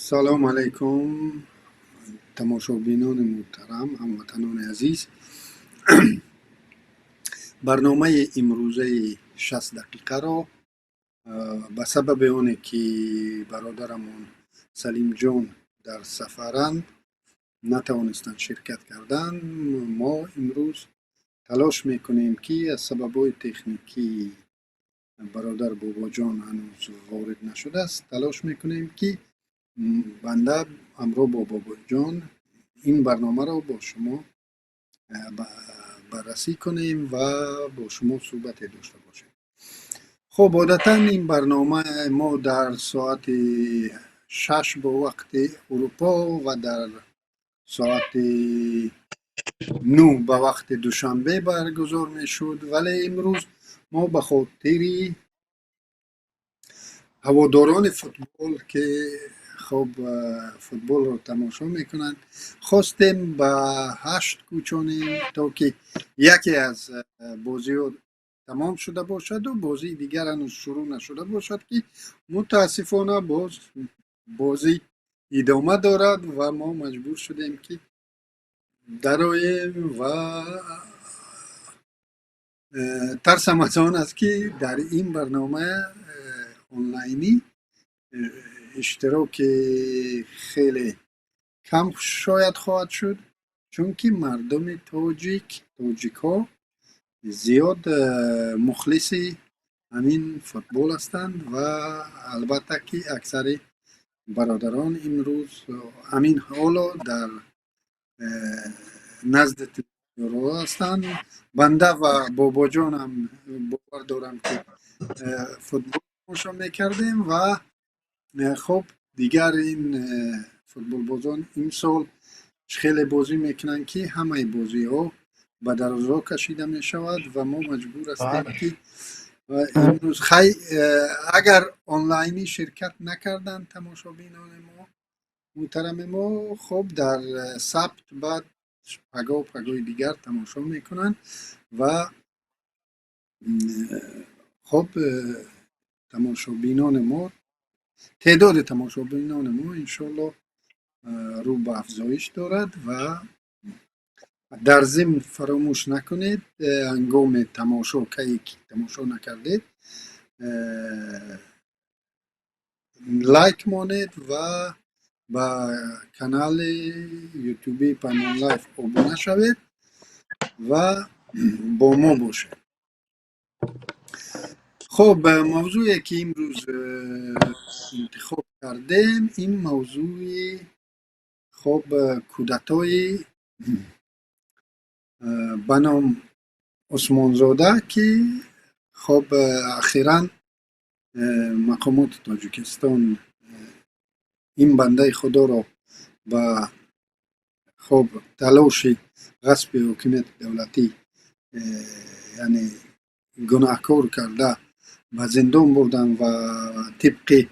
سلام علیکم تماشابینان محترم هموطنان عزیز. برنامه امروزه 60 دقیقه را به سبب آنه که برادرمون سلیم جان در سفرند نتوانستند شرکت کردن، ما امروز تلاش میکنیم که از سببهای تکنیکی برادر بابا جان هنوز وارد نشده است، تلاش میکنیم که بنده همراه با بابا جان این برنامه را با شما بررسی کنیم و با شما صحبت داشته باشیم. خب عادتا این برنامه ما در ساعت 6 به وقت اروپا و در ساعت 9 به وقت دوشنبه برگزار می شد، ولی امروز ما به خاطر هواداران فوتبال که خب فوتبال رو تماشا میکنن خواستیم به 8 کوچانیم تا که یکی از بازی ها تمام شده باشد و بازی دیگر هنوز شروع نشده باشد که متاسفانه باز بازی ادامه دارد و ما مجبور شدیم که دراییم و ترسم از آن است که در این برنامه آنلاینی اشتراک خیلی کم شاید خواهد شد، چون که مردم تاجیک ها زیاد مخلص همین فوتبال هستند و البته که اکثر برادران امروز همین حالا در نزد تلویزیون هستند. بنده و بابا جان هم باور دارم که فوتبال تماشا میکردیم و خب دیگر این فوتبال بازان این سال خیلی بازی میکنن که همه بازی ها به درازا کشیده می شود و ما مجبور هستیم که امروز اگر آنلاینی شرکت نکردن تماشابینان ما محترم ما، خب در سبت بعد پگاه دیگر تماشا میکنن و خب تماشابینان ما تعداد تماشابینان ما انشالله رو به افزایش دارد و در ضمن فراموش نکنید هنگام تماشا که تماشا نکردید لایک مانید و با کانال یوتیوبی پیمان لایف ابونه شوید و با ما باشید. خب موضوعی که امروز انتخاب کردیم این موضوع خب کودتای بنام عثمانزاده که خب اخیراً مقامات تاجیکستان این بنده خدا را با خب تلاش غصب حکومت دولتی یعنی گناهکار کرده و زندان بردن و طبق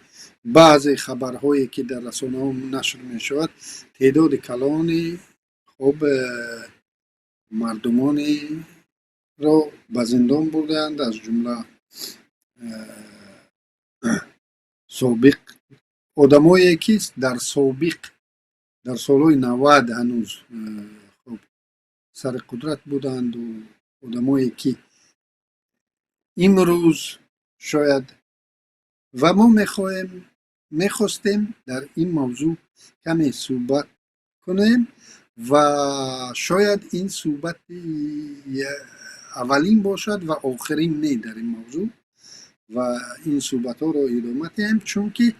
بعض خبرهایی که در رسانه ها نشر می شود تعداد کلان خب مردمانی را به زندان بردند، از جمله سابق آدمایی که در سابق در سالهای 90 هنوز خب سر قدرت بودند و آدمایی که امروز شاید و ما میخواستیم در این موضوع کمی صحبت کنیم و شاید این صحبت اولین باشد و آخرین نه در این موضوع و این صحبت ها را ادامه دهیم، چون که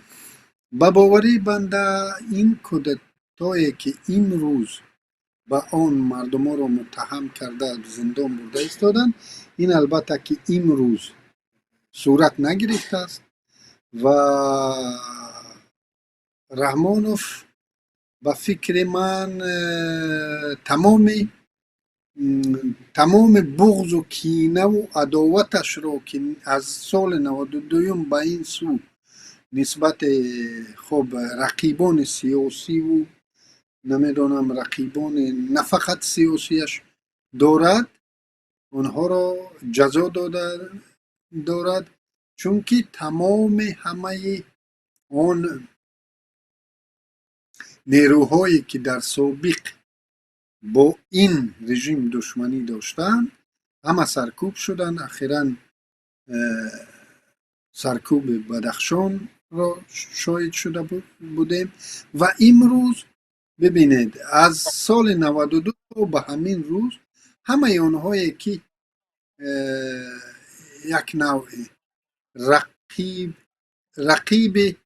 به باوری بنده این کودتایی که این روز با آن مردم ها را متهم کرده زندان برده ایستادند این البته که این روز صورت نگرفته است و رحمانوف به فکر من تمام بغض و کینه و عداوتش را که از سال 92 به این سو نسبت خب رقیبان سیاسی و نمیدانم رقیبان نه فقط سیاسیش دارد آنها را جزا دارد، چون که تمام همه آن نیروهایی که در سابق با این رژیم دشمنی داشتن همه سرکوب شدن. اخیراً سرکوب بدخشان را شاهد شده بودیم و امروز ببینید از سال 92 تا به همین روز همه اونهایی که یک نوع رقیب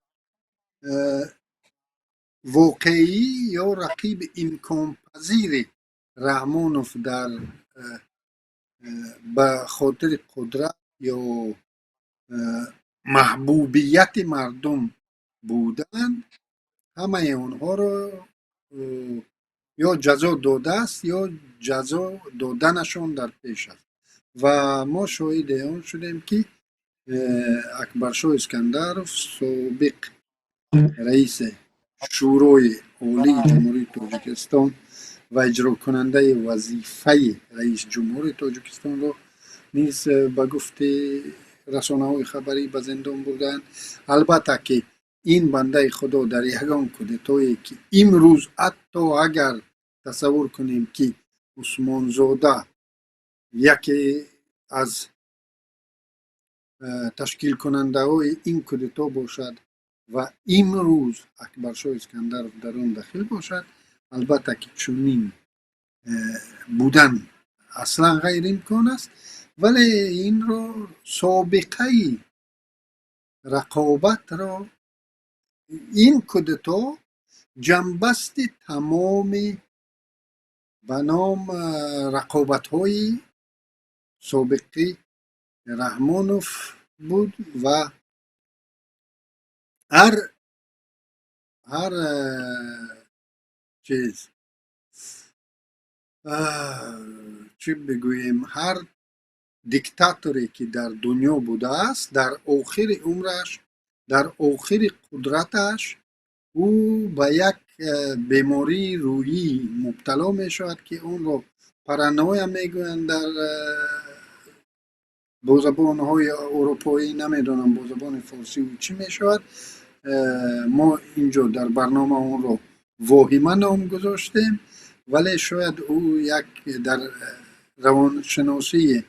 واقعی یا رقیب امکان پذیر رحمانوف در به خاطر قدرت یا محبوبیت مردم بودن، همه اونها رو یا جزا داده است یا جزا دادنشون در پیش است و ما شاهد اون شدیم که اکبرشاه اسکندرov سابق رئیس شورای عالی جمهوری تاجیکستان و اجرا کننده وظیفه رئیس جمهور تاجیکستان رو نیز به گفت رسانه های خبری به زندان بردن. البته که این بنده خدا در یگان کودتایی که امروز حتی اگر تصور کنیم که عثمان زاده یکی از تشکیل کننده های این کودتا باشد و امروز اکبرشاه اسکندرov در آن داخل باشد، البته که چنین بودن اصلا غیر امکان است، ولی این را سابقه رقابت را این کودتا جنبست تمام به نام رقابت های سابقه رحمانوف بود و هر چیز چی بگوییم، هر دیکتاتوری که در دنیا بوده است در آخر عمرش، در آخر قدرتش، او به یک بیماری روحی مبتلا می شود که اون رو پارانویا میگویند در با زبان های اروپایی، نمیدونم با زبان فارسی و چی می شود. ما اینجا در برنامه اون رو واهمه نام گذاشتیم، ولی شاید او یک در روانشناسی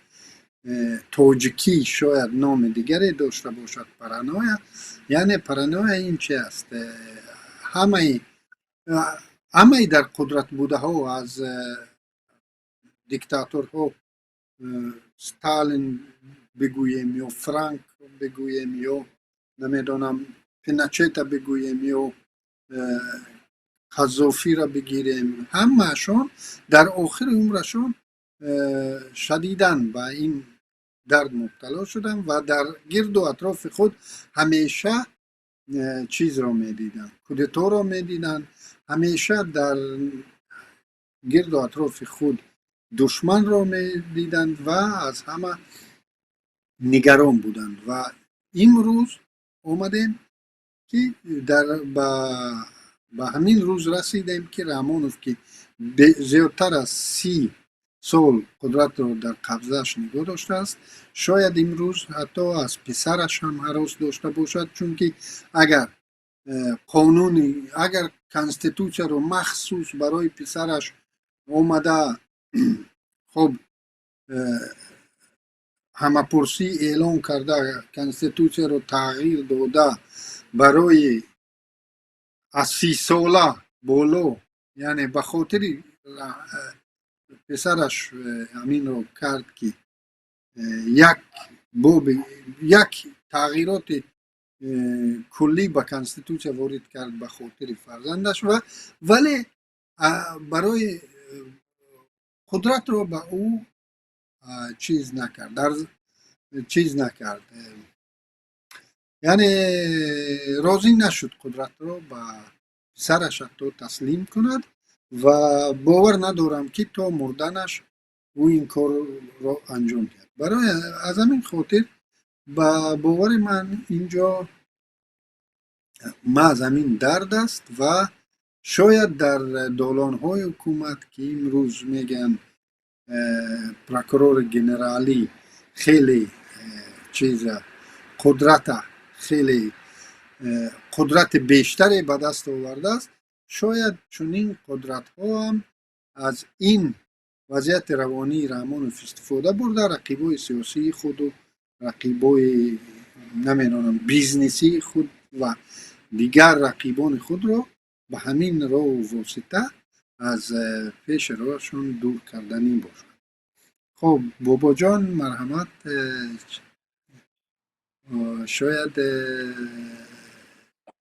تاجیکی شاید نام دیگری داشته باشد، پارانویا. یعنی پارانویا این چی است؟ همه در قدرت بوده ها، از دیکتاتورها ستالین بگوییم یا فرانک بگوییم یا نمیدونم پیناچتا بگوییم یا قذافی را بگیریم، همهشون در آخر عمرشون شدیداً به این درد مبتلا شدن و در گرد و اطراف خود همیشه چیز را میدیدن، کودتا را میدیدن، همیشه در گرد و اطراف خود دشمن را میدیدند و از همه نگران بودند. و امروز اومدیم که به همین روز رسیدیم که رحمانوف که زیادتر از 30 سال قدرت را در قبضهش نگاه داشته است، شاید امروز حتی از پسرش هم هراس داشته باشد، چون که اگر قانونی، اگر کانستیتوسیا رو مخصوص برای پسرش اومده خب همه پرسی اعلان کرده، کانستیتوسیا رو تغییر داده برای از 30 ساله بالا، یعنی به خاطر پسرش همین رو کرد که یک تغییرات کلی به کانستیتوسیا وارد کرد به خاطر فرزندش، و ولی برای قدرت رو به او چیز نکرد، یعنی راضی نشد قدرت رو به سرش حتی تسلیم کند و باور ندارم که تا مردنش او این کار رو انجام کرد. برای از همین خاطر با باور من اینجا از همین درد است و شاید در دالان‌های حکومت که امروز میگن پروکورور گنرالی خیلی قدرت بیشتری به دست آورده است، شاید چنین قدرت ها هم از این وضعیت روانی رحمانوف استفاده برده رقیبای سیاسی خود و رقیبای نمیدونم بیزنسی خود و دیگر رقیبان خود را به همین راه و واسطه از پیش راهشون دور کردنی باشد. خب بابا جان مرحمت، شاید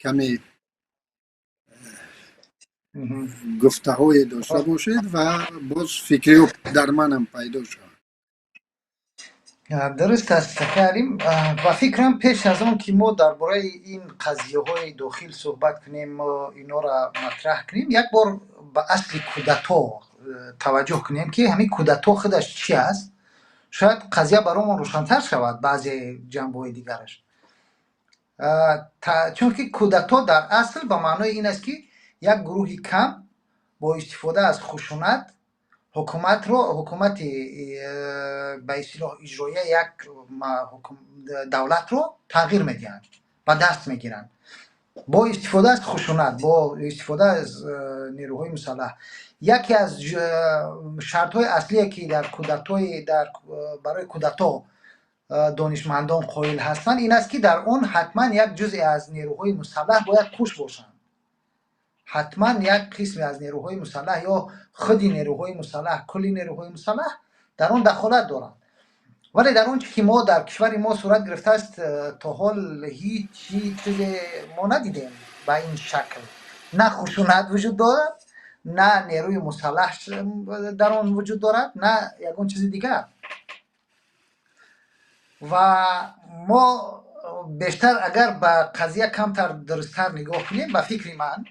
کمی گفته های داشته باشید و باز فکری در منم پیدا شد. درست است کریم. و فکرم پیش از آن که ما درباره این قضیه های داخل صحبت کنیم و اینا را مطرح کنیم، یک بار به اصل کودتا توجه کنیم که همین کودتا خودش چی است. شاید قضیه برامون روشن‌تر شود بعضی جنبه‌های دیگرش. چون که کودتا در اصل به معنای این است که یک گروه کم با استفاده از خشونت حکومت به اصطلاح اجرایی یک دولت رو تغییر میدهند و دست میگیرند با استفاده از خشونت، با استفاده از نیروهای مسلح. یکی از شرط های اصلی که در برای کودتا دانشمندان قائل هستند این است که در اون حتما یک جزء از نیروهای مسلح باید کش باشند. حتما یک قسمی از نیروهای مسلح یا خود نیروهای مسلح، کلی نیروهای مسلح در اون دخالت دارند. ولی در اون که ما در کشور ما صورت گرفته است تا حال هیچ چیز ما ندیدیم به این شکل. نه خشونت وجود دارد، نه نیروی مسلح در آن وجود دارد، نه یگان چیز دیگر. و ما بیشتر اگر به قضیه کمتر درستتر نگاه کنیم، به فکر من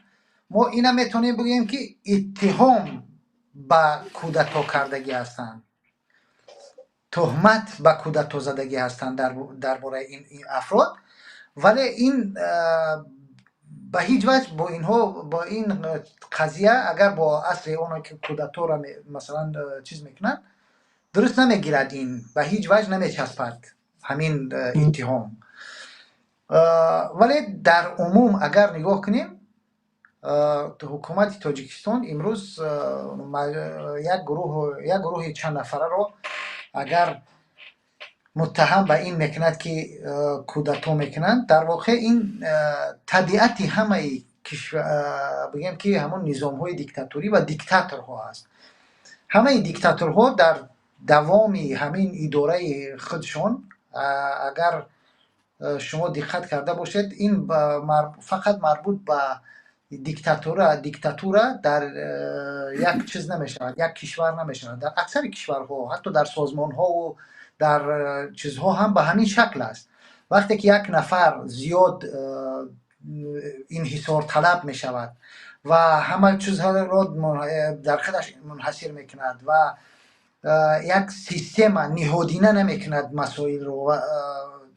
ما اینا میتونیم بگیم که اتهام به کودتا کردگی هستند، تهمت به کودتا زدگی هستند درباره این افراد. ولی این به هیچ وجه با این قضیه اگر با اصل اونا که کودتا را مثلا چیز میکنن درست نمیگیرد، این به هیچ وجه نمیچسبد همین اتهام. ولی در عموم اگر نگاه کنیم حکومت تاجیکستان امروز یک گروه چند نفره رو اگر متهم به این میکند که کودتا میکنند، در واقع این طبیعت همه بگیم که همون نظام های دیکتاتوری و دیکتاتورها هست. همه دیکتاتورها در دوام همین اداره خودشون اگر شما دقت کرده باشید این فقط مربوط به دیکتاتور در یک چیز نمیشه، یک کشور نمیشه. در اکثر کشورها حتی در سازمان ها و در چیزها هم به همین شکل است. وقتی که یک نفر زیاد انحصار طلب می شود و همه چیزها را در خودش منحصر می کند و یک سیستم نهادینه نمی کند مسائل رو و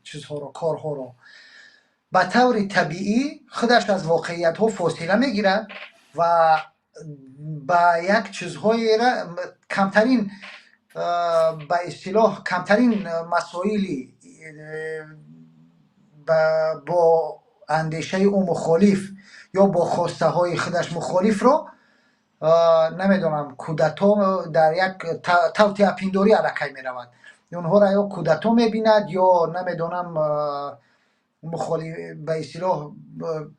چیزها رو، کارها رو، به طور طبیعی خودش از واقعیت ها فاصله می گیرد و با یک چیزهای را کمترین به اصطلاح کمترین مسائلی با اندیشه او مخالف یا با خواسته های خودش مخالف رو نمیدونم کودتا در یک توطئه پنداری علیه می رود. اونها را یا کودتا می بیند یا نمیدونم مخالف به اصطلاح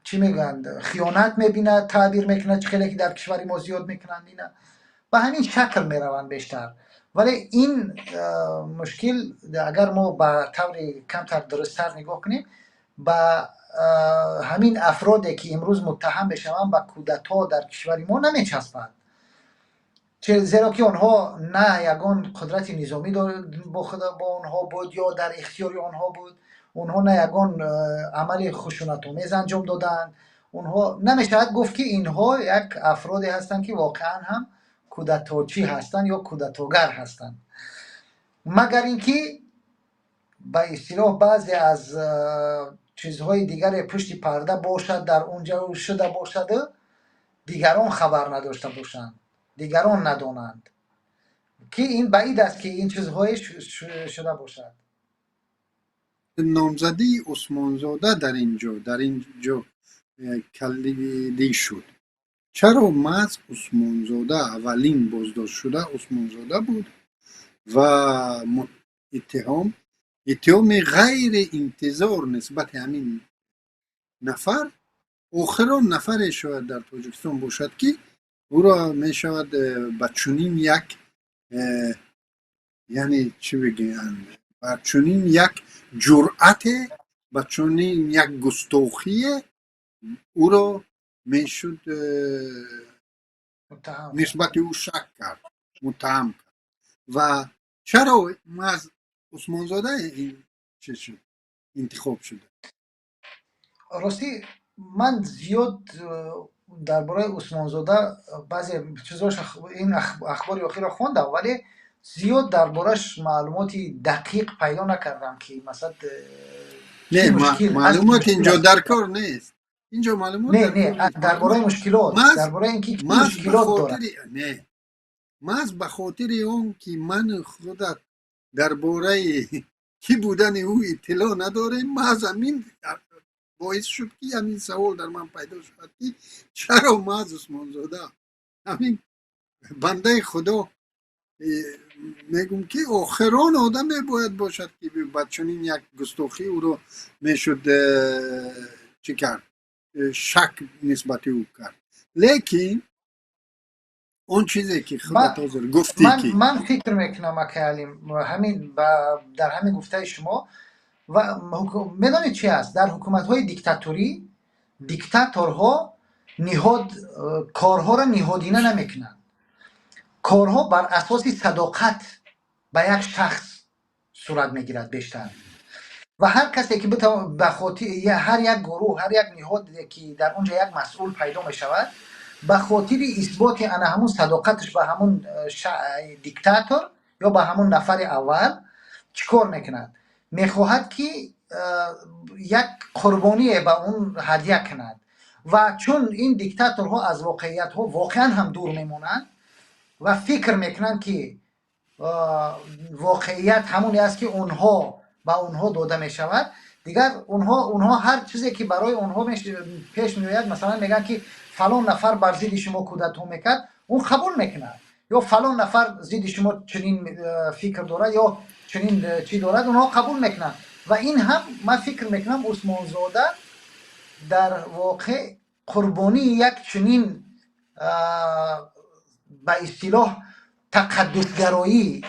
چی میگن خیانت میبیند، تعبیر میکنه، خیلی که در کشور ما زیاد میکنند اینا به همین شکل میروند بیشتر. ولی این مشکل اگر ما به طور کمتر درستتر نگاه کنیم با همین افرادی که امروز متهم میشوند به کودتا در کشور ما نمیچسبند، زیرا که آنها نه یگان قدرت نظامی با آنها بود یا در اختیار آنها بود، اونها نه یگان عمل خشونت‌آمیز انجام دادن. اونها نمیشود گفت که اینها یک افرادی هستند که واقعا هم کودتاچی هستند یا کودتاگر هستند، مگر اینکه به اصطلاح بعضی از چیزهای دیگر پشت پرده باشد، در اونجا شده باشد دیگران خبر نداشته باشند، دیگران ندانند، که این بعید است که این چیزهای شده باشد. نامزدی عثمانزاده در اینجا کلیدی شد. چرا محض عثمانزاده اولین بازداشت شده عثمانزاده بود و اتهام غیر انتظار نسبت همین نفر آخرین نفر شاید در تاجیکستان باشد که او را می شود به چنین یک یعنی چی بگیم با چنین یک جرأت با چنین یک گستاخی او را میشد متهم کرد. نسبت او شک کرد متهم کرد و چرا ما از عثمانزاده این چه شد انتخاب شده راستی من زیاد درباره عثمانزاده بعضی چیزاش این اخبار اخیر را خوندم، ولی زیاد دربارش معلوماتی دقیق پیدا نکردم که مثلا چی نه مشکل از معلومات مشکل اینجا است. در کار نیست اینجا معلومات نه در کار نه نیست درباره معلومات مشکلات، محض درباره اینکه چی محض به مشکلات خاطر داره. نه محض به خاطر اون که من خودت درباره کی بودن او اطلاع ندارم محض همین باعث شد که همین سوال در من پیدا شد که چرا محض عثمانزاده همین بنده خدا میگم که آخران آدم باید باشد که بچنین یک گستاخی او رو میشد چی کرد شک نسبت او کرد لیکن اون چیزی که من خودت حاضر گفتی که من فکر میکنم که علیم همین در همین گفته شما و میدونید چی است، در حکومت های دیکتاتوری دیکتاتورها نهاد کارها را نهادینه نمیکنن، کارها بر اساس صداقت به یک شخص صورت میگیرد بیشتر و هر کسی که به خاطر هر یک گروه هر یک نهاد که در اونجا یک مسئول پیدا می شود به خاطر اثبات انا همون صداقتش به همون دیکتاتور یا به همون نفر اول چیکار میکند، میخواهد که یک قربانی به اون هدیه کند و چون این دیکتاتورها از واقعیت ها واقعا هم دور میمونند و فکر میکنند که واقعیت همونی است که اونها به اونها داده می شود، دیگر اونها هر چیزی که برای اونها پیش می آید، مثلا میگن که فلان نفر بر ضد شما کودتا میکرد، اون قبول میکنه، یا فلان نفر ضد شما چنین فکر دارد یا چنین چی دارد، اونها قبول میکنن و این هم من فکر میکنم عثمانزاده در واقع قربانی یک چنین به اصطلاح تقدسگرایی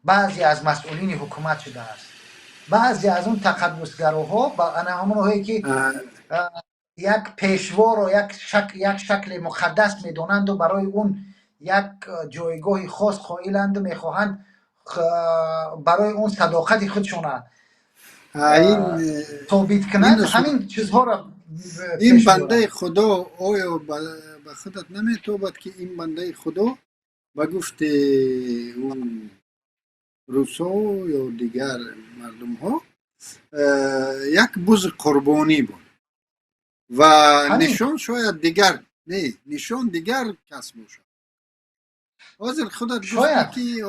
بعضی از مسئولین حکومت شده است. بعضی از اون تقدسگراها با همونهایی که یک پیشوا رو یک شکل مقدس میدونند و برای اون یک جایگاه خاص قائلند و میخواهند برای اون صداقت خودشون این ثابت کنند، این همین چیزها را این پیش بنده میبرند. خدا آیا به خودت نمیتوبد که این بنده خدا به گفت اون روسا یا دیگر مردم ها یک بز قربانی بود و همین نشان شاید دیگر نه نشان دیگر کس باشد حاضر خودت گفتی شاید که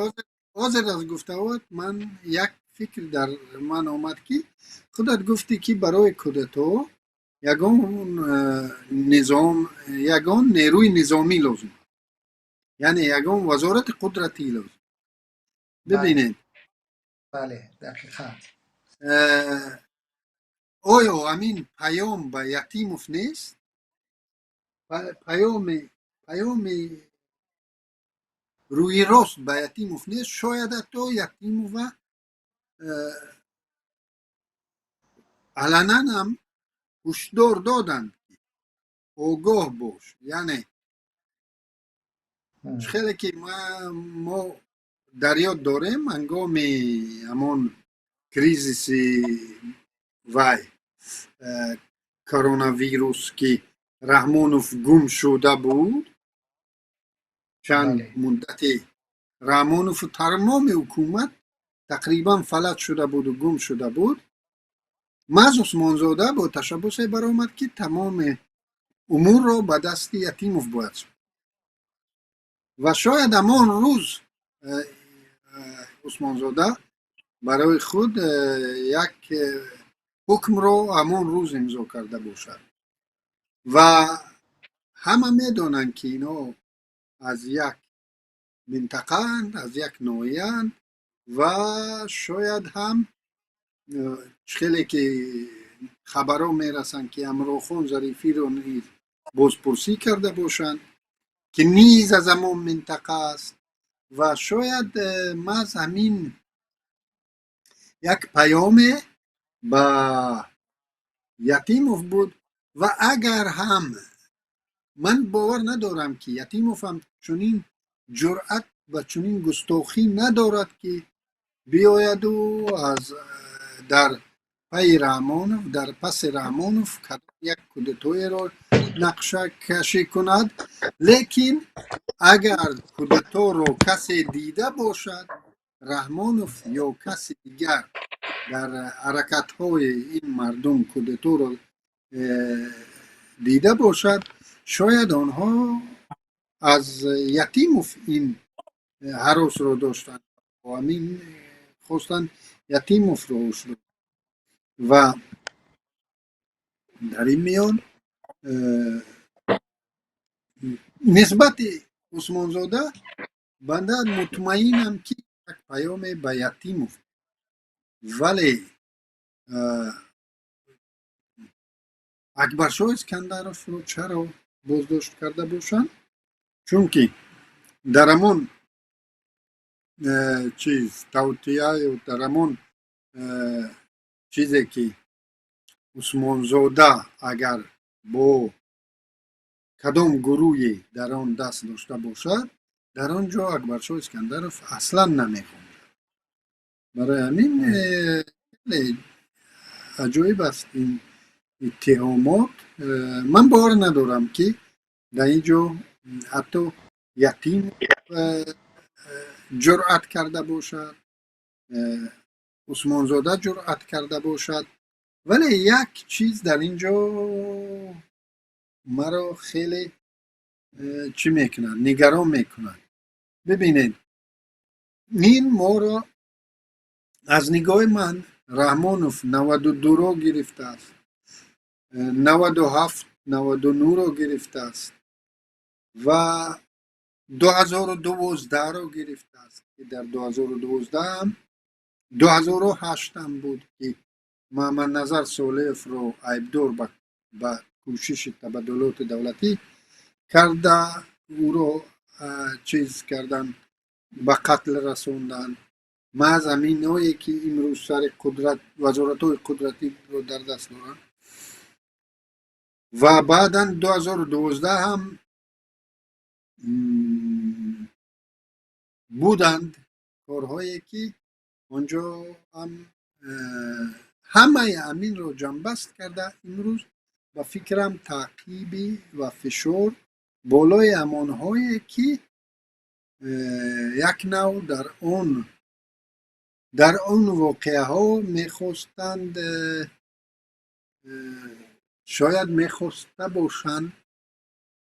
حاضر از گفتهات من یک فکر در من آمد که خودت گفتی که برای کودتا یگان نظام یگان نیروی نظامی لازم یعنی یگان وزارت قدرتی لازم بله ببینید بله دقیقا آیا همین پیام به یتیموف نیست پیام روی راست به یتیموف نیست شاید حتی یتیموف علنا هم هشدار دادند آگاه باش یعنی خیلی که ما در یاد داریم هنگام همان کریزیس وای کرونا ویروس که رحمانوف گم شده بود چند بله مدتی رحمانوف تمام حکومت تقریبا فلج شده بود و گم شده بود محض عثمانزاده با تشبس برآمد که تمام امور را به دست یتیموف باید شد و شاید همان روز عثمانزاده برای خود یک حکم را همان روز امضا کرده باشد و همه میدونن که اینا از یک منطقه از یک نوعیان و شاید هم خیلی که خبرها میرسن که امروخون ظریفی رو نیز بازپرسی کرده باشند که نیز از همون منطقه است و شاید محض همین یک پیام با یتیموف بود و اگر هم من باور ندارم که یتیموف هم چنین جرأت و چنین گستاخی ندارد که بیاید و از در پی رحمانوف در پس رحمانوف یک کودتای را نقشه کشی کند. لیکن اگر کودتا رو کسی دیده باشد رحمانوف یا کسی دیگر در حرکت های این مردم کودتا رو دیده باشد شاید آنها از یتیموف این هراس رو داشتن و همین خواستن یتیموف رو شد و در این میان نسبت عثمان زاده بنده مطمئنم که یک پیام به یتیموف ولی اکبر شاه اسکندرов رو چرا بازداشت کرده باشند؟ چون که در همون چیز توطیه و در همون چیزی که عثمان زاده اگر با کدام گروهی در آن دست داشته باشد در آنجا اکبر شاه اسکندرov اصلا نمیخوند. برای همین خیلی عجایب است این اتهامات. من باور ندارم که در اینجا حتی یتیم جرأت کرده باشد عثمان زاده جرأت کرده باشد ولی یک چیز در اینجا مرا خیلی چی میکنن نگران میکنن. ببینید این ما را از نگاه من رحمانوف 92 را گرفته است 97 99 را گرفته است و 2012 را گرفته است که در 2012 هم 2008 هم بود که محمد نظر صالح رو عیبدار به کوشش تبادلات دولتی کرده او رو چیز کردن به قتل رسوندن محض همین نوعی که امروز سر قدرت وزارت های قدرتی رو در دست دارن و بعدا 2012 هم بودند کارهایی که آنجا هم همه امین رو جنبست کرده امروز و فکرم تعقیبی و فشار بالای امانهایی که یک نوع در اون واقعه ها میخواستند شاید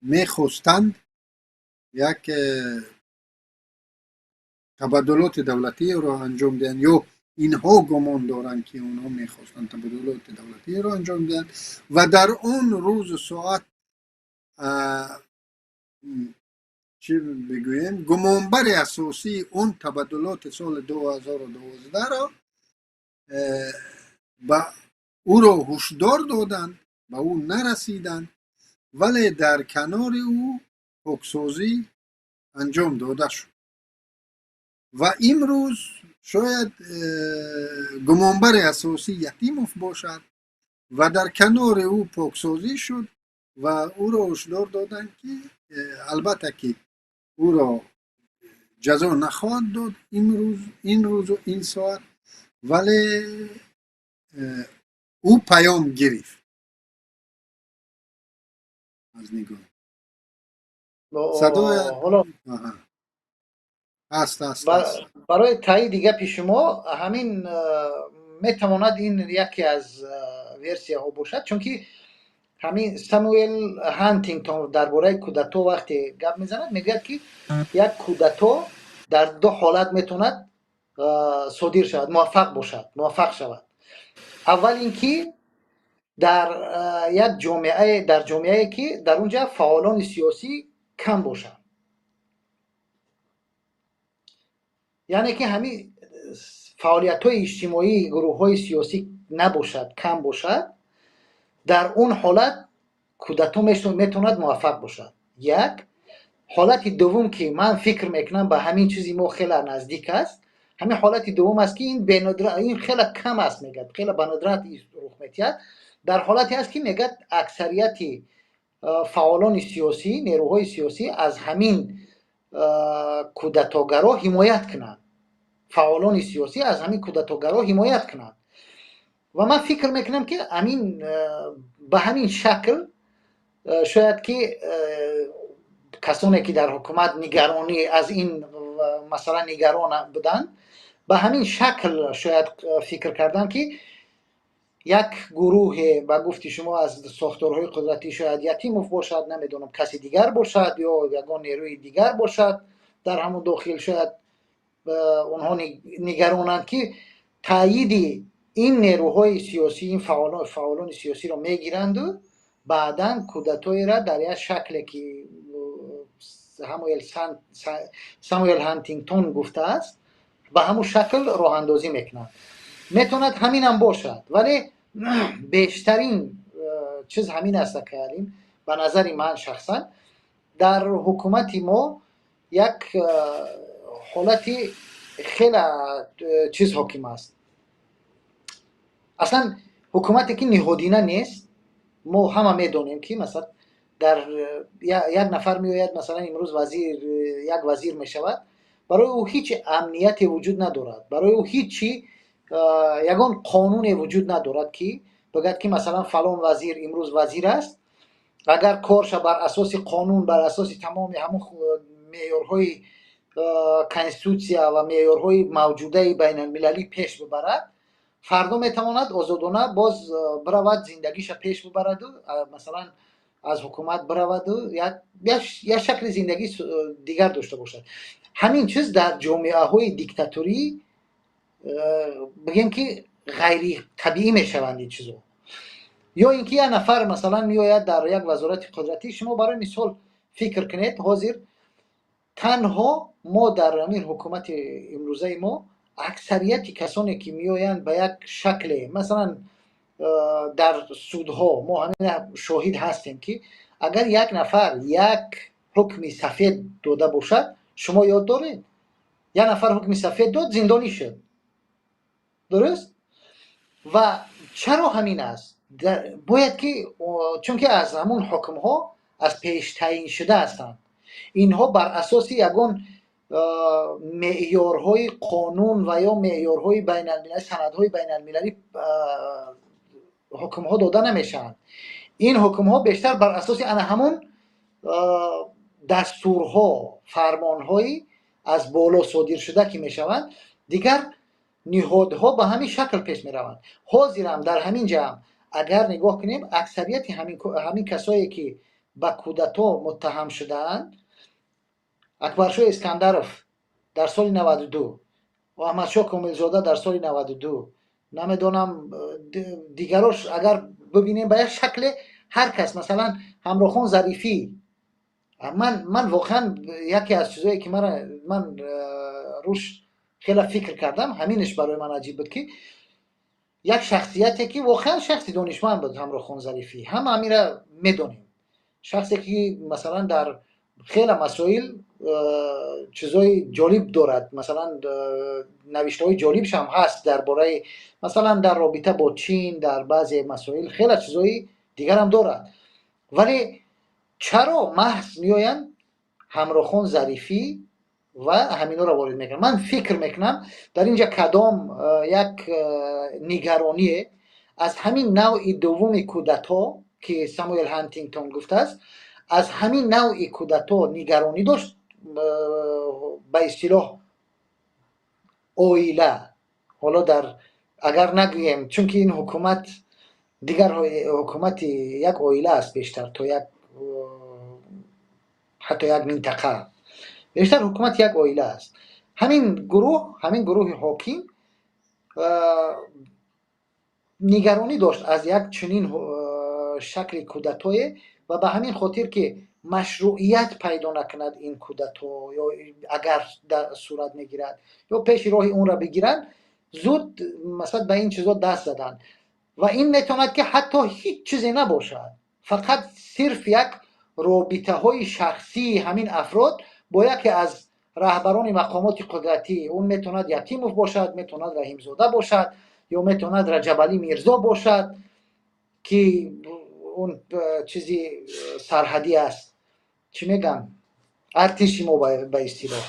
میخواستند یک تبادلات دولتی رو انجام دهند یا اینها گمان دارند که اونها میخواستند تبادلات دولتی رو انجام دهند و در اون روز ساعت چی بگویم گمانبر اساسی اون تبادلات سال 2012 را با او را هشدار دادند به او نرسیدند ولی در کنار او پاکسازی انجام داده شد و امروز شاید گمانبر اساسی یتیموف باشد و در کنار او پاکسازی شد و او را هشدار دادند که البته که او را جزا نخواهد داد این روز و این ساعت ولی او پیام گرفت از نگاه صدای حالا هست برای تایید دیگه پیش شما همین میتواند این یکی از ورسیه ها باشد چون که همین ساموئل هانتینگتون درباره کودتا وقتی گپ میزند میگه که یک کودتا در دو حالت میتوند صادر شود موفق شود اول اینکه در یک جامعه در جامعه که در اونجا فعالان سیاسی کم باشند، یعنی که همین فعالیت های اجتماعی گروه های سیاسی نباشد، کم باشد، در اون حالت کودتا میتوند موفق باشد. یک حالت دوم که من فکر میکنم به همین چیزی ما خیلی نزدیک است، همین حالت دوم است که این خیلی کم است، میگه خیلی به ندرت رخ میتید. در حالتی است که میگه اکثریت فعالان سیاسی، نیروهای سیاسی از همین کودتاگرا حمایت کنند، فعالان سیاسی از همین کودتاگرا حمایت کنند. و من فکر میکنم که همین به همین شکل شاید که کسانی که در حکومت نگرانی از این مثلا نگران بودن، به همین شکل شاید فکر کردن که یک گروه به گفت شما از ساختارهای قدرتی شاید یتیموف باشد، نمیدونم کسی دیگر باشد یا یگان نیروی دیگر باشد در همون داخل، شاید اونها نگرانند که تایید این نیروهای سیاسی، این فعالان سیاسی را میگیرند و بعداً کودتای را در یک شکلی که ساموئل هانتینگتون گفته است به همون شکل راه اندازی میکنند. میتوند همین هم باشد، ولی بیشترین چیز همین است که به نظر من شخصا در حکومت ما یک حالتی خیلی چیز حاکم است. اصلا حکومتی که نهادینه نیست. ما همه میدونیم که مثلا در یک نفر میآید مثلا امروز یک وزیر میشود، برای او هیچ امنیتی وجود ندارد، برای او هیچی یگان قانون وجود ندارد که بگد که مثلا فلان وزیر امروز وزیر است، اگر کارش بر اساس قانون، بر اساس تمام همون معیارهای کنستیتوسیا و معیارهای موجوده بین المللی پیش ببرد، فردا میتواند آزادانه باز برود زندگیش پیش ببرد و مثلا از حکومت برود و یک شکل زندگی دیگر داشته باشد. همین چیز در جامعه های دیکتاتوری بگیم که غیر طبیعی میشوند این چیزا. یا اینکه یک نفر مثلا میآید در یک وزارت قدرتی، شما برای مثال فکر کنید حاضر تنها ما در همین حکومت امروزه ما اکثریت کسانی که میآیند به یک شکل مثلا در سودها ما همین شاهد هستیم که اگر یک نفر یک حکم سفید داده باشد، شما یاد دارید یک نفر حکم سفید داد زندانی شد، درست؟ و چرا همین است؟ باید که چون که از همون حکم ها از پیش تعیین شده هستند، اینها بر اساس یگان معیارهای قانون و یا معیارهای بین المللی، سندهای بین المللی حکم ها داده نمیشن. این حکم ها بیشتر بر اساس همون دستورها، فرمانهایی از بالا صادر شده که میشوند، دیگر نهادها به همین شکل پیش میروند. حاضرم در همین جمع اگر نگاه کنیم اکثریت همین کسایی که به کودتا متهم شدند، اکبرشاه اسکندرف در سال 92 و احمدشاه کاملزاده در سال 92، نمیدونم دیگراش اگر ببینیم به یک شکل هر کس، مثلا همراخان ظریفی، من واقعا یکی از چیزایی که من روش خیلی فکر کردم، همینش برای من عجیب بود که یک شخصیتی که واقعا شخصی دانشمند بود، همراخان ظریفی، هم امیره میدونیم، شخصی که مثلا در خیلی مسائل چیزای جالب دارد، مثلا نوشته های جالبش هم هست درباره مثلا در رابطه با چین، در بعضی مسائل خیلی چیزای دیگر هم دارد. ولی چرا محض میآیند همراخان ظریفی و همینا را وارد میکنن؟ من فکر میکنم در اینجا کدام یک نگرانی از همین نوع دوم کودتا که ساموئل هانتینگتون گفته است، از همین نوع کودتا نگرانی داشت به اصطلاح اویله. حالا در اگر نگویم، چون که این حکومت دیگر حکومت یک اویله است بیشتر تا یک حتی یک منطقه، بیشتر حکومت یک اویله است. همین گروه حاکم نگرانی داشت از یک چنین شکل کودتای و به همین خاطر که مشروعیت پیدا نکند این کودتا یا اگر در صورت میگیرد یا پیش راه اون را بگیرن زود مثلا به این چیزا دست دادن و این میتواند که حتی هیچ چیزی نباشد فقط صرف یک رابطه های شخصی همین افراد با یکی از رهبران مقامات قدرتی اون میتواند یتیموف باشد میتواند رحیم زاده باشد یا میتواند رجب علی میرزا باشد که اون چیزی سرحدی است چی میگم ارتشی ما به اصطلاح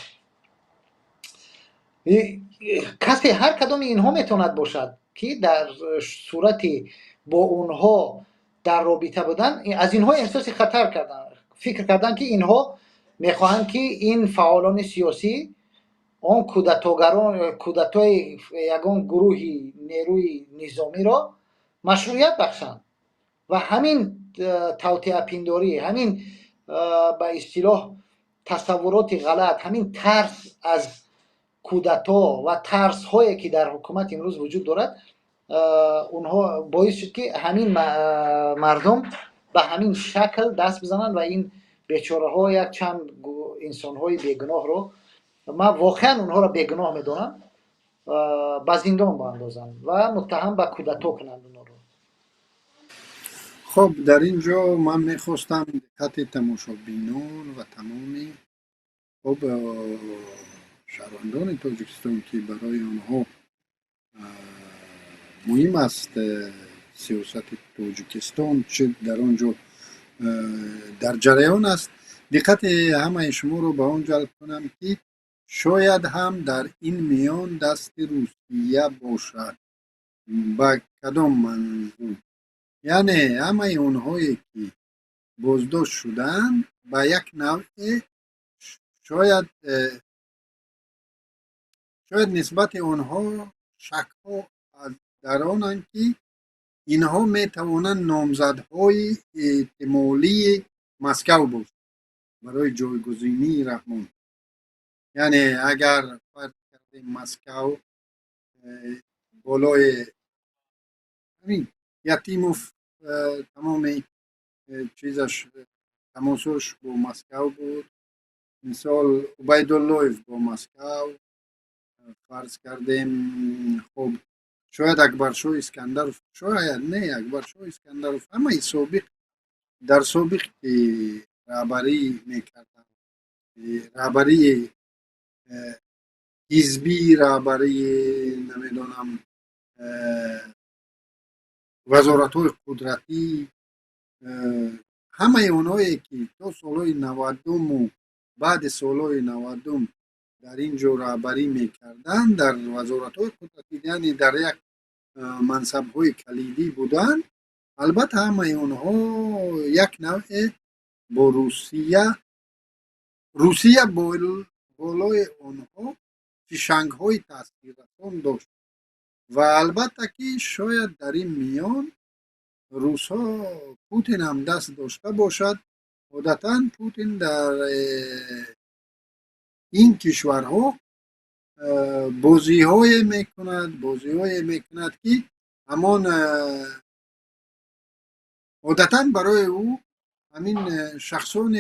کسی هر کدام اینها میتواند باشد که در صورتی با اونها در رابطه بودن از اینها احساس خطر کردن فکر کردن که اینها میخواهند که این فعالان سیاسی آن کودتای یگان گروهی نیروی نظامی را مشروعیت بخشند و همین توطئه پنداری همین به اصطلاح تصورات غلط همین ترس از کودتا و ترس هایی که در حکومت امروز وجود دارد اونها باعث شد که همین مردم به همین شکل دست بزنند و این بیچاره ها یک چند انسان های بیگناه رو من واقعا اونها را بیگناه میدونم به زندان باندازن و متهم به کودتا کنند اونها رو. خب در اینجا من میخواستم دقت تماشابینان و تمامی خب شهروندان تاجیکستان که برای آنها مهم است سیاست تاجیکستان چه در آنجا در جریان است دقت همه شما رو به آن جلب کنم که شاید هم در این میان دست روسیه باشد با کدام منظور یعنی همه اونهایی که بازداشت شدن به یک نوع شاید نسبت آنها شک ها در آنند که اینها می توانند نامزدهای احتمالی مسکو باشند برای جایگزینی رحمان یعنی اگر فرض کردیم مسکو بالای همین یتیموف تمام چیزش تماسش با مسکو بود مثال عبیداللهیف با مسکو فرض کردیم خب شاید اکبرشاه اسکندرов شاید نه اکبرشاه اسکندرov همه سابق در سابق که رهبری میکردن رهبری حزبی رهبری نمیدونم وزارت‌های قدرتی همه اونایی که تا سالهای 92 و بعد سالهای 92 در اینجا رهبری میکردن در وزارت‌های قدرتی یعنی در یک منصب‌های کلیدی بودن البته همه اونها یک نوع با روسیه بالای آنها فشنگ‌های تاثیررسان داشت و البته که شاید در این میان روس‌ها پوتین هم دست داشته باشد عادتاً پوتین در این کشورها بازی‌های میکند که همان عادتاً برای او همین شخصان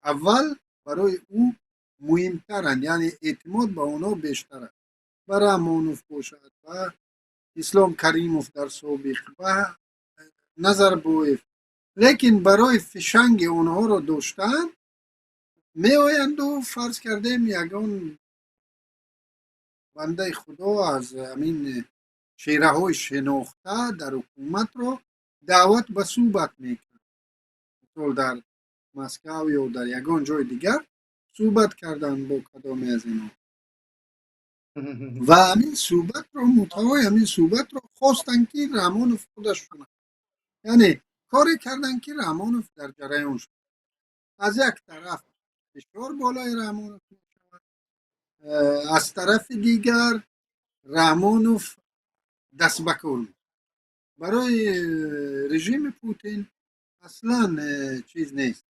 اول برای او مهمترند یعنی اعتماد به اونا بیشتره برای رحمانوف باشد و اسلام کریموف در سابق و نظربایف لیکن برای فشنگ اونها رو داشتن می آیند و فرض کردیم یگان بنده خدا از همین شیره های شناخته در حکومت رو دعوت به صحبت میکنه مثال در مسکو یا در یگان جای دیگر صحبت کردن با کدام از اینا و همین صحبت رو محتوای همین صحبت رو خواستن که رحمانوف خودش کنه یعنی کاری کردن که رحمانوف در جریان شد از یک طرف فشار بالای رحمانوف از طرف دیگر رحمانوف دست بکار برای رژیم پوتین اصلا چیز نیست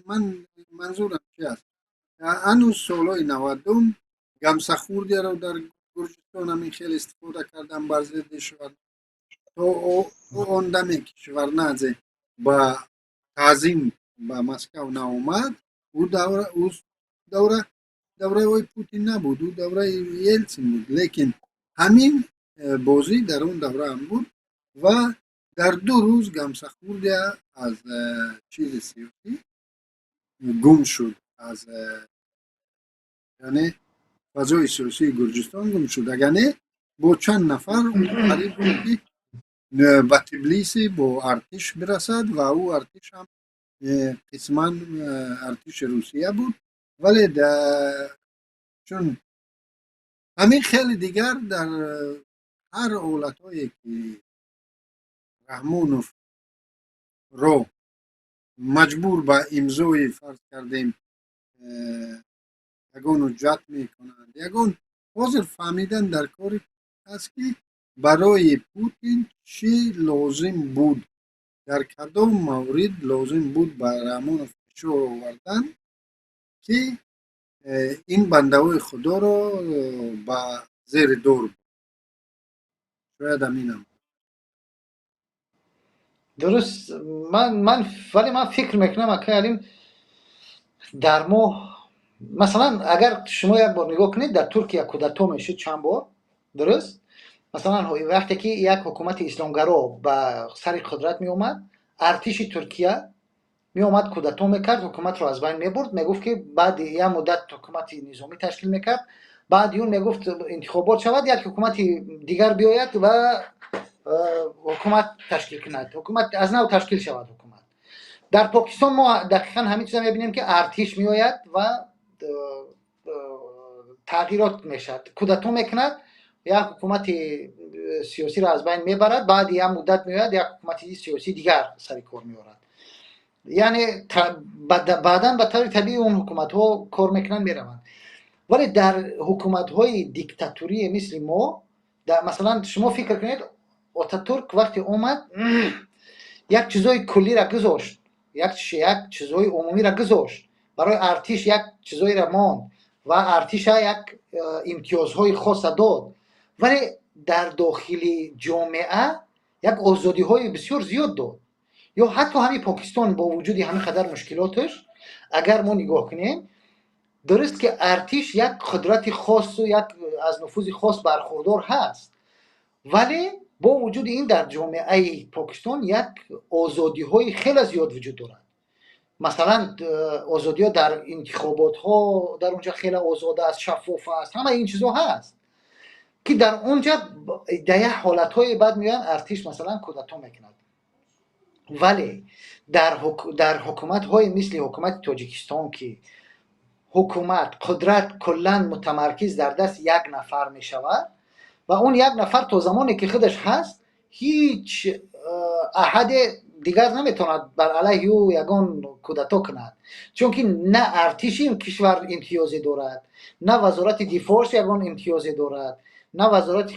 من منظورم چی است هنوز سالهای 92 گمسخوردی رو در گرجستان همین خیلی استفاده کردن بر ضد شورنه تا آن دمی که شورنه با تعظیم به مسکو نامد. او دوره های پوتین نبود، او دوره یلتسین بود، لیکن همین بازی در اون دوره هم بود و در 2 روز گمسخوردی از چیز سیاسی گم شد، از یعنی فضای سیاسی گرجستان گم شد. اگر نه با چند نفر قریب بود که به تبلیسی با ارتش برسد و او ارتش هم قسما ارتش روسیه بود، ولی چون همین خیلی دیگر در هر اولت هایی که رحمونوف رو مجبور به امضای فرض کردیم یگان حجت میکنند، یگان حاضر فهمیدن در کاری است که برای پوتین چی لازم بود، در کدام مورد لازم بود به رحمونوف فشار آوردن که این بنده های خدا رو به زیر دور بود. شاید امینم درست. ولی من فکر میکنم که الان در ما مثلا اگر شما یک بار نگاه کنید در ترکیه کودتا میشد چند بار، درست؟ مثلا وقتی که یک حکومت اسلامگرا به سر قدرت می اومد، ارتش ترکیه می اومد کودتا میکرد، حکومت رو از بین میبرد، میگفت که بعد یک مدت حکومت نظامی تشکیل میکرد، بعد اون میگفت انتخابات شود یک حکومت دیگر بیاید و حکومت تشکیل کند، حکومت از نو تشکیل شود حکومت. در پاکستان ما دقیقا همین چیزا میبینیم که ارتش میآید و تغییرات میشد، کودتا میکند، یک حکومت سیاسی را از بین میبرد، بعد یک مدت میآید یک حکومت سیاسی دیگر سر کار میآورد. یعنی بعدا به طور طبیعی اون حکومت ها کار میکنن میروند. ولی در حکومت های دیکتاتوری مثل ما، مثلا شما فکر کنید آتاتورک وقتی اومد یک چیزای کلی را گذاشت، یک چیزای عمومی را گذاشت، برای ارتش یک چیزایی را ماند و ارتش یک امتیازهای خاص داد، ولی در داخل جامعه یک آزادی های بسیار زیاد داد. یا حتی همین پاکستان با وجود همین قدر مشکلاتش اگر ما نگاه کنیم، درست که ارتش یک قدرت خاص و یک از نفوذ خاص برخوردار هست، ولی با وجود این در جامعه پاکستان یک آزادی های خیلی زیاد وجود دارد. مثلا آزادی ها در انتخابات ها در اونجا خیلی آزاده است، شفاف است، همه این چیزها هست که در اونجا در یک حالت های بعد میان ارتش مثلا کودتا میکند. ولی در حکومت های مثل حکومت تاجیکستان که حکومت قدرت کلا متمرکز در دست یک نفر می شود و اون یک نفر تا زمانی که خودش هست هیچ احد دیگر نمیتواند بر علیه او یگان کودتا کند، چون که نه ارتش این کشور امتیازی دارد، نه وزارت دفاعش یگان امتیازی دارد، نه وزارت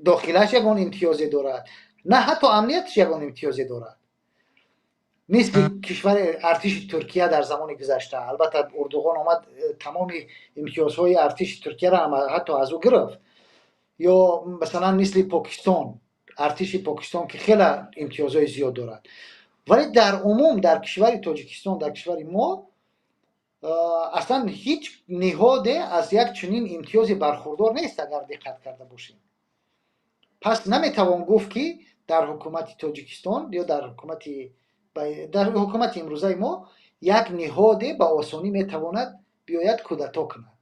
داخلش یگان امتیازی دارد، نه حتی امنیتش یگان امتیازی دارد. مثل کشور ارتش ترکیه در زمان گذشته. البته اردوغان آمد تمام امتیازهای ارتش ترکیه را هم حتی از او گرفت. یا مثلا مثل پاکستان، ارتش پاکستان که خیلی امتیازهای زیاد دارد، ولی در عموم در کشور تاجیکستان، در کشور ما اصلا هیچ نهاده از یک چنین امتیازی برخوردار نیست اگر دقت کرده باشیم. پس نمیتوان گفت که در حکومت تاجیکستان یا در حکومت امروزه ما یک نهاده به آسانی میتواند بیاید کودتا کند،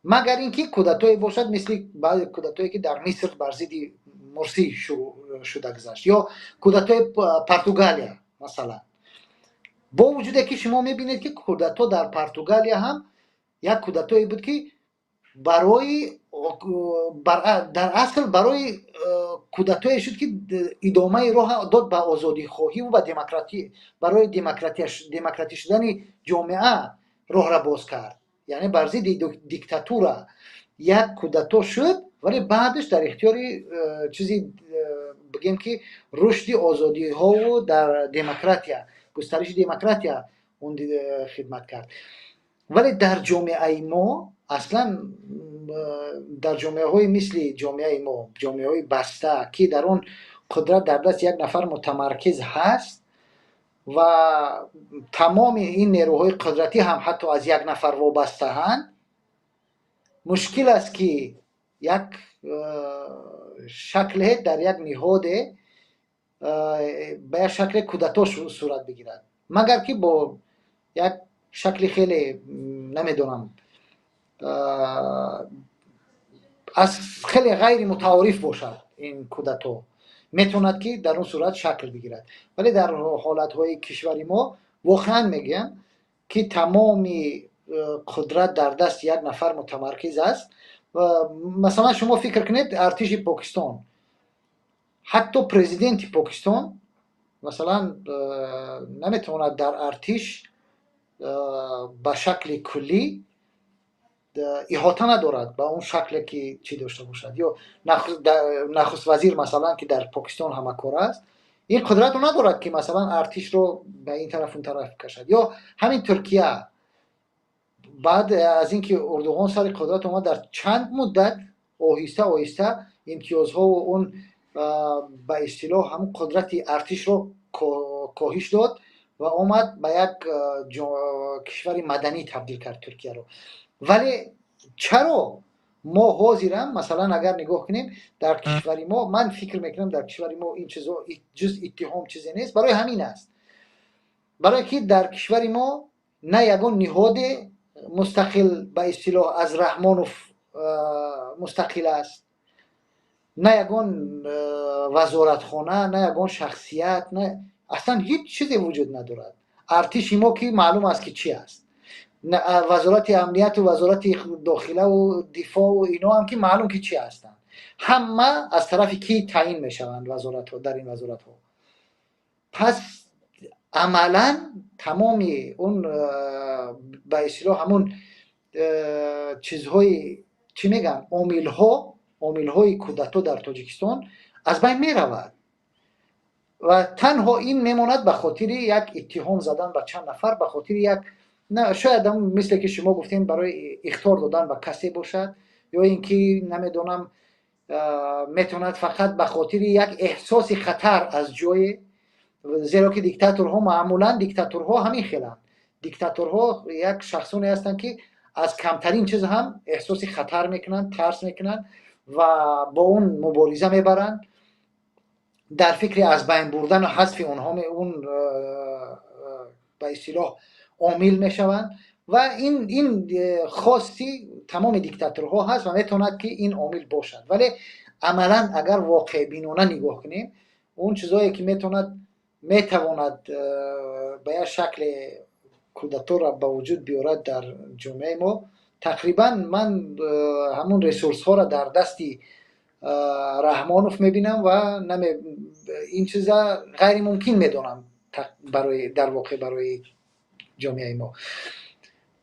مگر اینکه کودتایی باشد مثل بعضی کودتایی که در مصر بر ضد مرسی شده گذشت، یا کودتای پرتغالیا مثلا. با وجود که شما میبینید که کودتا در پرتغالیا هم یک کودتایی بود که در اصل برای کودتایی شد که ادامه راه داد به آزادی خواهی و به دموکراسی، برای دموکراتی شدن جامعه راه را باز کرد. یعنی بر ضد دیکتاتور یک کودتا شد، ولی بعدش در اختیار چیزی بگیم که رشد آزادی ها و در دموکراسی، گسترش دموکراسی اون خدمت کرد. ولی در جامعه ما اصلا در جامعه های مثل جامعه ما، جامعه های بسته که در اون قدرت در دست یک نفر متمرکز هست و تمام این نیروهای قدرتی هم حتی از یک نفر وابسته هستند، مشکل است که یک شکل در یک نهاد به شکل کودتا صورت بگیرد، مگر که با یک شکل خیلی نمیدونم از خیلی غیر متعارف باشد، این کودتا میتوند که در اون صورت شکل بگیرد. ولی در حالتهای کشوری ما واقعا میگم که تمام قدرت در دست یک نفر متمرکز است. و مثلا شما فکر کنید ارتش پاکستان، حتی پرزیدنت پاکستان مثلا نمیتواند در ارتش به شکل کلی احاطه ندارد به اون شکلی که چی داشته باشد. یا نخست وزیر مثلا که در پاکستان همه کار است، این قدرت رو ندارد که مثلا ارتش رو به این طرف اون طرف کشد. یا همین ترکیه بعد از اینکه اردوغان سر قدرت اومد، در چند مدت آهسته آهسته امتیازها و اون به اصطلاح هم قدرت ارتش رو کاهش داد و اومد به یک کشور مدنی تبدیل کرد ترکیه رو. ولی چرا ما حاضرم مثلا اگر نگاه کنیم در کشوری ما، من فکر میکنم در کشوری ما این چیزا جز اتهام چیزی نیست، برای همین است، برای که در کشوری ما نه یگان نهاد مستقل به اصطلاح از رحمانوف مستقل است، نه یگان وزارتخانه، نه یگان شخصیت، نه اصلا هیچ چیزی وجود ندارد. ارتش ما که معلوم است که چی است، وزارت امنیت و وزارت داخله و دفاع و اینا هم که معلوم که چی هستند، همه از طرف کی تعیین میشوند وزارت ها در این وزارت ها. پس عملا تمام اون به اصطلاح همون چیزهای چی میگن عامل های کودتا در تاجیکستان از بین می رود و تنها این میماند به خاطر یک اتهام زدن به چند نفر، به خاطر یک نه شاید هم مثل که شما گفتین برای اخطار دادن به کسی باشد، یا اینکه نمیدونم میتوند فقط به خاطر یک احساس خطر از جای، زیرا که دیکتاتورها معمولا دیکتاتورها همین خیلن، دیکتاتورها یک شخصونی هستند که از کمترین چیز هم احساس خطر میکنن، ترس میکنن و با اون مبارزه میبرن، در فکر از بین بردن و حذف اونها اون به اصطلاح عامل میشوند و این خاصی تمام دیکتاتورها هست و میتواند که این عامل باشد. ولی عملا اگر واقع بینانه نگاه کنیم، اون چیزایی که میتواند به یک شکل کودتا را به وجود بیارد در جامعه ما، تقریبا من همون ریسورس ها را در دستی رحمانوف میبینم و این چیزا غیر ممکن میدونم برای در واقع برای جامعه ما.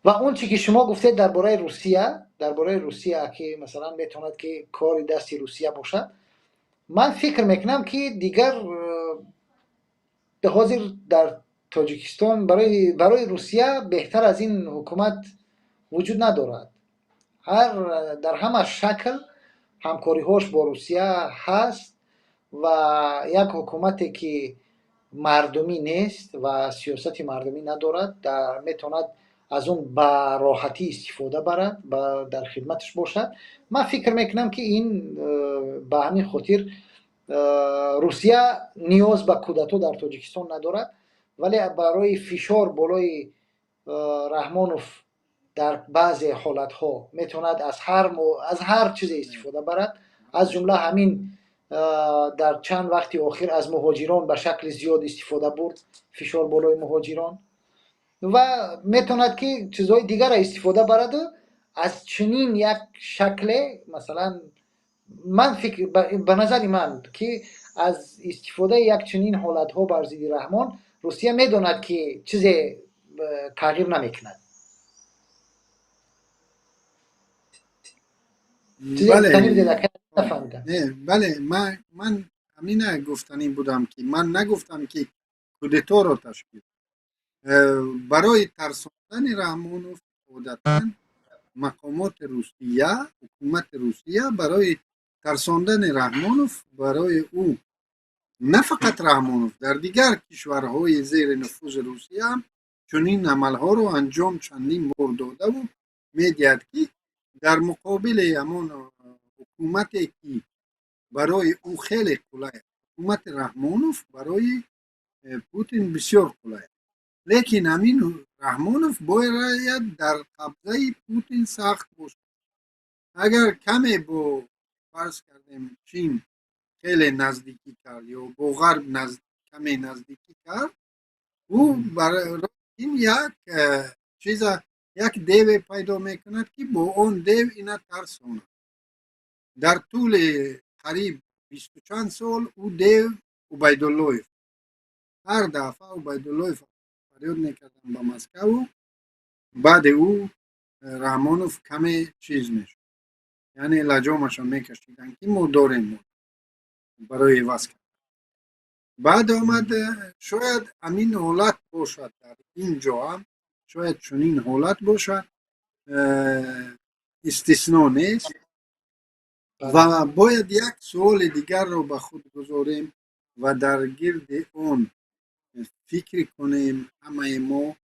و اون چی که شما گفته درباره روسیه که مثلا میتواند که کار دستی روسیه باشد، من فکر میکنم که دیگر به حاضر در تاجیکستان برای روسیه بهتر از این حکومت وجود ندارد. در همه شکل همکاری هاش با روسیه هست و یک حکومتی که مردمی نیست و سیاست مردمی ندارد، میتواند از اون به راحتی استفاده برد و در خدمتش باشد. من فکر میکنم که این به همین خاطر روسیه نیاز به کودتا در تاجیکستان ندارد، ولی برای فشار بالای رحمانوف در بعضی حالتها میتواند از هر چیزی استفاده برد، از جمله همین در چند وقتی اخیر از مهاجران به شکل زیاد استفاده برد، فشار بالای مهاجران، و میتواند که چیزهای دیگر استفاده برد. از چنین یک شکل مثلا من فکر به نظر من که از استفاده یک چنین حالتها بر ضد رحمان روسیه میداند که چیزی تغییر نمیکند. بله من همین گفتنی بودم که من نگفتم که کودتا را تشکیل برای ترساندن رحمانوف عادتاً مقامات روسیه، حکومت روسیه برای ترساندن رحمانوف برای او نه فقط رحمانوف، در دیگر کشورهای زیر نفوذ روسیه هم چنین عملها رو انجام چندین بار داده و می‌دهد که در مقابل همان حکومتی که برای او خیلی کلاه، حکومت رحمانوف برای پوتین بسیار کلاه، لیکن همین رحمانوف باید در قبضه پوتین سخت باشد. اگر کمی با فرض کردیم چین خیلی نزدیکی کرد یا با غرب کمی نزدیکی کرد، او برای این یک چیز، یک دیو پیدا میکند که با اون دیو اینا ترسونه. در طول قریب 20 و چند سال او دیو عبیدالله، هر دفعه عبیدالله فریاد میکردن به مسکو، بعد او رحمانوف کمی چیز میشد، یعنی لجامش میکشیدن که ما داریم برای عوض کرد. بعد آمد شاید امین حالت باشد در اینجا هم، شاید چنین حالت باشد، استثناء نیست. و باید یک سوال دیگر رو به خود گذاریم و در گرد اون فکر کنیم همه ما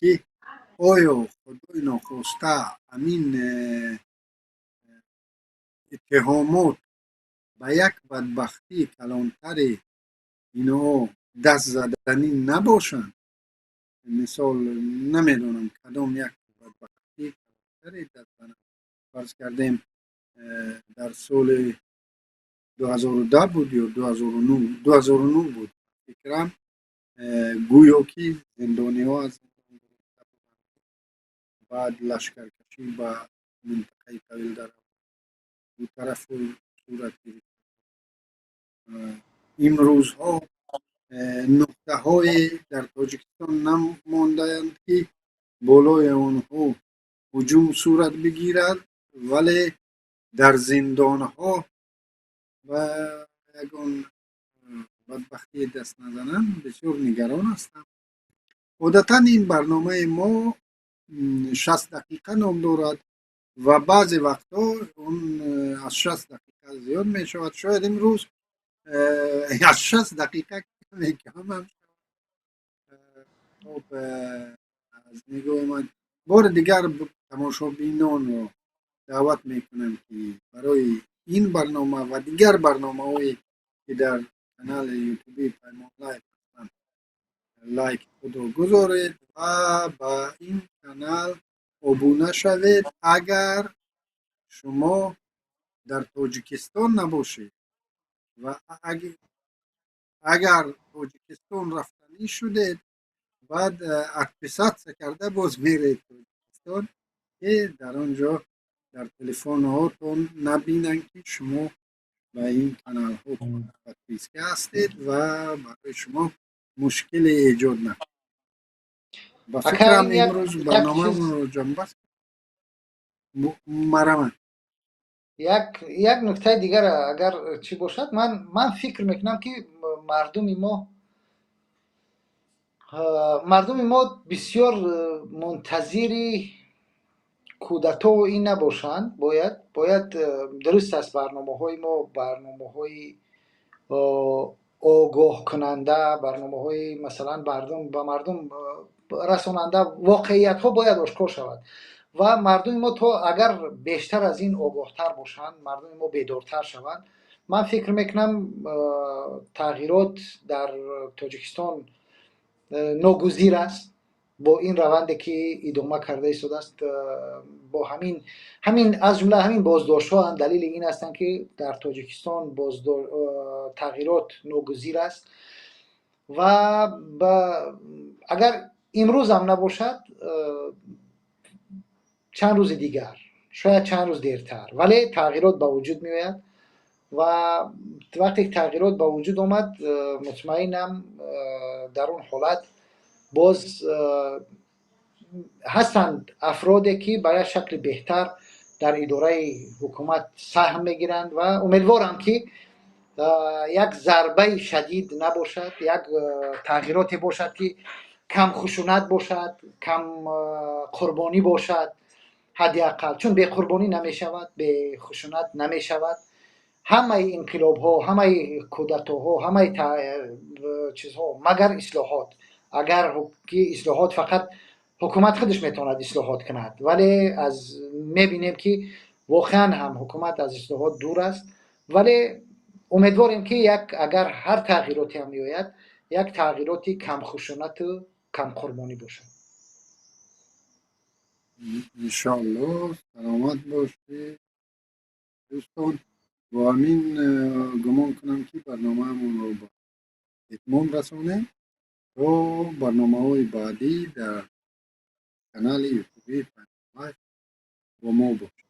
که آیا خدای ناخواسته امین اتهامات به یک بدبختی کلانتر اینا دست زدنی نباشند؟ مثال نمیدونم کدام یک بدبختی کلانتر دست زدن، فرض کردیم در سال 2010 بود یا 2009 بود فکرم، گویا که زندانی ها از بعد لشکرکشی به منطقه طویل در دو طرف صورت گرفت. امروز ها نقطه های در تاجیکستان نماندند که بالای آنها هجوم صورت بگیرد، ولی در زندان ها و یگان بدبختی دست نزنند بسیار نگران هستم. عادتا این برنامه ما 60 دقیقه نام دارد و بعضی وقتا اون از 60 دقیقه زیاد می شود. شاید امروز از 60 دقیقه کم هم. خب از نگاه من بار دیگر تماشابینان رو دعوت میکنم که برای این برنامه و دیگر برنامه هایی که در کانال یوتیوبی پیمان لایف هستند لایک خود رو گذارید و با این کانال ابونه شوید. اگر شما در تاجیکستان نباشید و اگر تاجیکستان رفتنی شدید، بعد اقتصاد کرده باز میرید تاجیکستان که در آنجا در تلفن هاتون نبینن که شما به این کانال ها پاتریسکه هستید و برای شما مشکل ایجاد نکنید. با فکرم امروز برنامه رو جنبست مرمه. یک نکته دیگر اگر چی باشد، من فکر میکنم که مردم ما بسیار منتظری کودتا و این نباشند. باید درست است برنامه های ما برنامه های آگاه کننده، برنامه های مثلا مردم رساننده، واقعیت ها باید آشکار شود و مردم ما تا اگر بیشتر از این آگاهتر باشند، مردم ما بیدارتر شوند، من فکر میکنم تغییرات در تاجیکستان ناگزیر است. با این روندی که ادامه کرده شده است، با همین از جمله همین بازداشت‌ها هم دلیل این هستند که در تاجیکستان تغییرات ناگزیر است و اگر امروز هم نباشد چند روز دیگر، شاید چند روز دیرتر، ولی تغییرات به وجود میآید و وقتی تغییرات به وجود آمد مطمئنم در اون حالت باز هستند افرادی که برای شکل بهتر در اداره حکومت سهم میگیرند و امیدوارم که یک ضربه شدید نباشد، یک تغییراتی باشد که کم خشونت باشد، کم قربانی باشد حداقل، چون به قربانی نمی شود، به خشونت نمی شود. همه انقلاب ها، همه کودتا ها، همه چیزها مگر اصلاحات. اگر که اصلاحات فقط حکومت خودش میتواند اصلاحات کند، ولی از میبینیم که واقعا هم حکومت از اصلاحات دور است. ولی امیدواریم که اگر هر تغییراتی هم میآید، یک تغییراتی کم خشونت و کم قربانی باشد. انشاءالله سلامت باشید دوستان و همین گمان کنم که برنامه همون رو با اتمام رسانیم تا برنامه های بعدی در کانال یوتیوبی و ما باشید.